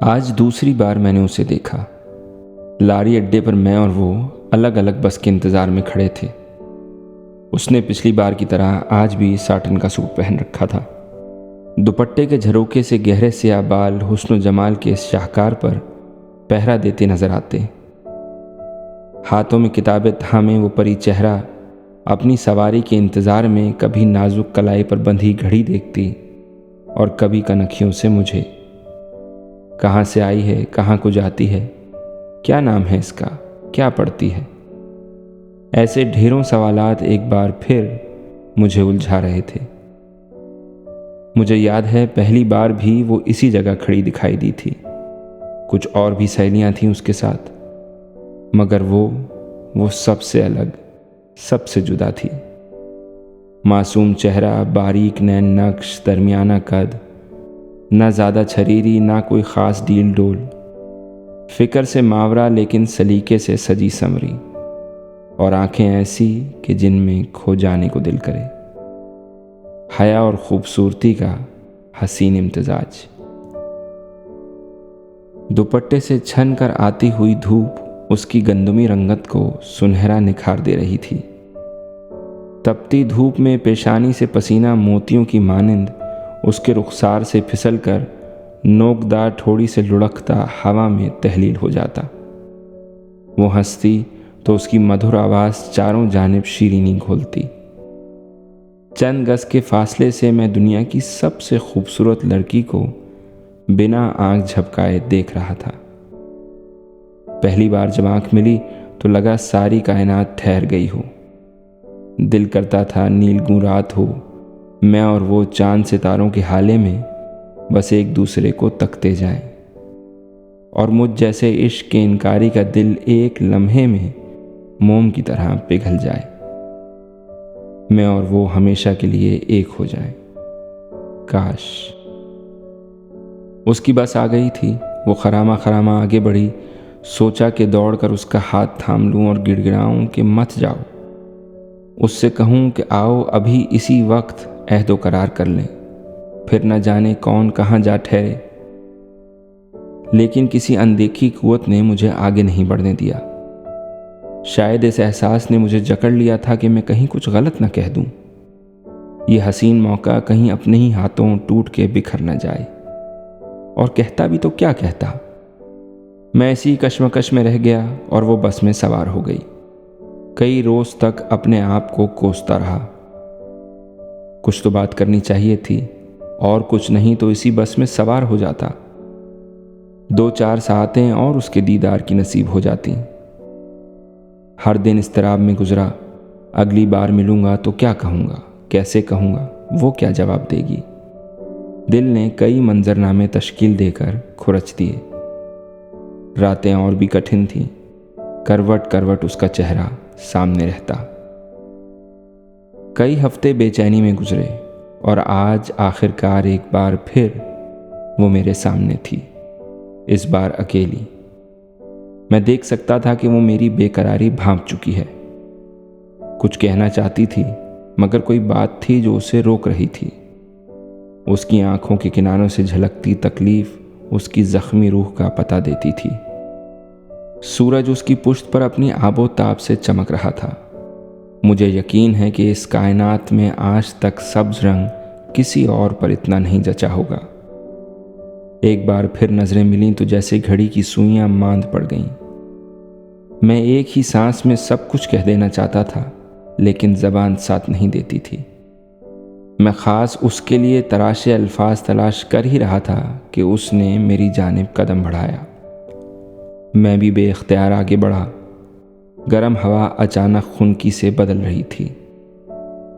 आज दूसरी बार मैंने उसे देखा। लारी अड्डे पर मैं और वो अलग अलग बस के इंतज़ार में खड़े थे। उसने पिछली बार की तरह आज भी साटन का सूट पहन रखा था। दुपट्टे के झरोके से गहरे स्याह बाल हुस्न जमाल के इस शाहकार पर पहरा देते नजर आते। हाथों में किताबें थामे वो परी चेहरा अपनी सवारी के इंतज़ार में कभी नाजुक कलाई पर बंधी घड़ी देखती और कभी कनखियों से मुझे। कहाँ से आई है, कहाँ को जाती है, क्या नाम है इसका, क्या पढ़ती है, ऐसे ढेरों सवालात एक बार फिर मुझे उलझा रहे थे। मुझे याद है पहली बार भी वो इसी जगह खड़ी दिखाई दी थी। कुछ और भी सहेलियां थीं उसके साथ, मगर वो सबसे अलग, सबसे जुदा थी। मासूम चेहरा, बारीक नैन नक्श, दरमियाना कद, ना ज़्यादा छरीरी ना कोई ख़ास डील डोल, फ़िक्र से मावरा लेकिन सलीके से सजी समरी, और आंखें ऐसी कि जिनमें खो जाने को दिल करे। हया और खूबसूरती का हसीन इम्तिजाज। दुपट्टे से छन कर आती हुई धूप उसकी गंदमी रंगत को सुनहरा निखार दे रही थी। तपती धूप में पेशानी से पसीना मोतियों की मानिंद उसके रुखसार से फिसलकर नोकदार ठोड़ी से लुढ़कता हवा में तहलील हो जाता। वो हंसती तो उसकी मधुर आवाज़ चारों जानिब शीरीनी घोलती। चंद गज के फासले से मैं दुनिया की सबसे खूबसूरत लड़की को बिना आंख झपकाए देख रहा था। पहली बार जब आंख मिली तो लगा सारी कायनात ठहर गई हो। दिल करता था नीलगूं रात हो, मैं और वो चांद सितारों के हाले में बस एक दूसरे को तकते जाएं, और मुझ जैसे इश्क के इनकारी का दिल एक लम्हे में मोम की तरह पिघल जाए। मैं और वो हमेशा के लिए एक हो जाएं। काश। उसकी बस आ गई थी। वो खरामा खरामा आगे बढ़ी। सोचा कि दौड़कर उसका हाथ थाम लूं और गिड़गिड़ाऊं कि मत जाओ। उससे कहूं कि आओ अभी इसी वक्त अहदो करार कर लें, फिर न जाने कौन कहाँ जा ठहरे। लेकिन किसी अनदेखी कुव्वत ने मुझे आगे नहीं बढ़ने दिया। शायद इस एहसास ने मुझे जकड़ लिया था कि मैं कहीं कुछ गलत न कह दूं। ये हसीन मौका कहीं अपने ही हाथों टूट के बिखर न जाए। और कहता भी तो क्या कहता। मैं ऐसी कश्मकश में रह गया और वो बस में सवार हो गई। कई रोज तक अपने आप को कोसता रहा। कुछ तो बात करनी चाहिए थी, और कुछ नहीं तो इसी बस में सवार हो जाता। 2-4 सातें और उसके दीदार की नसीब हो जाती। हर दिन इस्तराब में गुजरा। अगली बार मिलूंगा तो क्या कहूँगा, कैसे कहूँगा, वो क्या जवाब देगी। दिल ने कई मंजरनामे तश्कील देकर खुरच दिए। रातें और भी कठिन थीं। करवट करवट उसका चेहरा सामने रहता। कई हफ्ते बेचैनी में गुजरे और आज आखिरकार एक बार फिर वो मेरे सामने थी, इस बार अकेली। मैं देख सकता था कि वो मेरी बेकरारी भांप चुकी है। कुछ कहना चाहती थी, मगर कोई बात थी जो उसे रोक रही थी। उसकी आंखों के किनारों से झलकती तकलीफ उसकी जख्मी रूह का पता देती थी। सूरज उसकी पुश्त पर अपनी आबोताब से चमक रहा था। मुझे यकीन है कि इस कायनात में आज तक सब्ज रंग किसी और पर इतना नहीं जचा होगा। एक बार फिर नजरें मिलीं तो जैसे घड़ी की सुइयां मांद पड़ गईं। मैं एक ही सांस में सब कुछ कह देना चाहता था, लेकिन जबान साथ नहीं देती थी। मैं खास उसके लिए तराशे अल्फाज तलाश कर ही रहा था कि उसने मेरी जानिब कदम बढ़ाया। मैं भी बेख्तियार आगे बढ़ा। गर्म हवा अचानक खुनकी से बदल रही थी।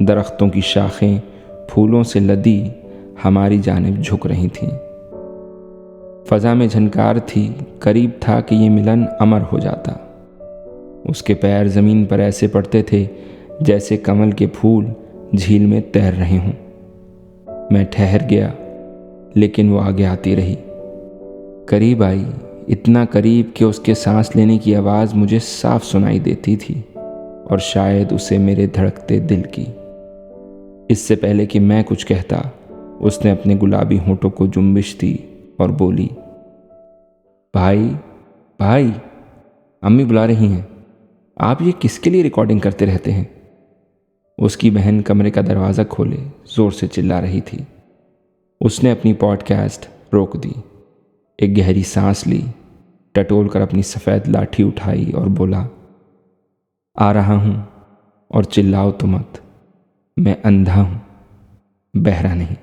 दरख्तों की शाखें फूलों से लदी हमारी जानिब झुक रही थीं। फजा में झनकार थी। करीब था कि ये मिलन अमर हो जाता। उसके पैर ज़मीन पर ऐसे पड़ते थे जैसे कमल के फूल झील में तैर रहे हों। मैं ठहर गया, लेकिन वो आगे आती रही। करीब आई, इतना करीब कि उसके सांस लेने की आवाज़ मुझे साफ सुनाई देती थी, और शायद उसे मेरे धड़कते दिल की। इससे पहले कि मैं कुछ कहता, उसने अपने गुलाबी होंठों को जुम्बिश दी और बोली, भाई भाई, अम्मी बुला रही हैं। आप ये किसके लिए रिकॉर्डिंग करते रहते हैं? उसकी बहन कमरे का दरवाज़ा खोले ज़ोर से चिल्ला रही थी। उसने अपनी पॉडकास्ट रोक दी, एक गहरी सांस ली, टटोल कर अपनी सफ़ेद लाठी उठाई और बोला, आ रहा हूँ और चिल्लाओ तो मत, मैं अंधा हूँ, बहरा नहीं।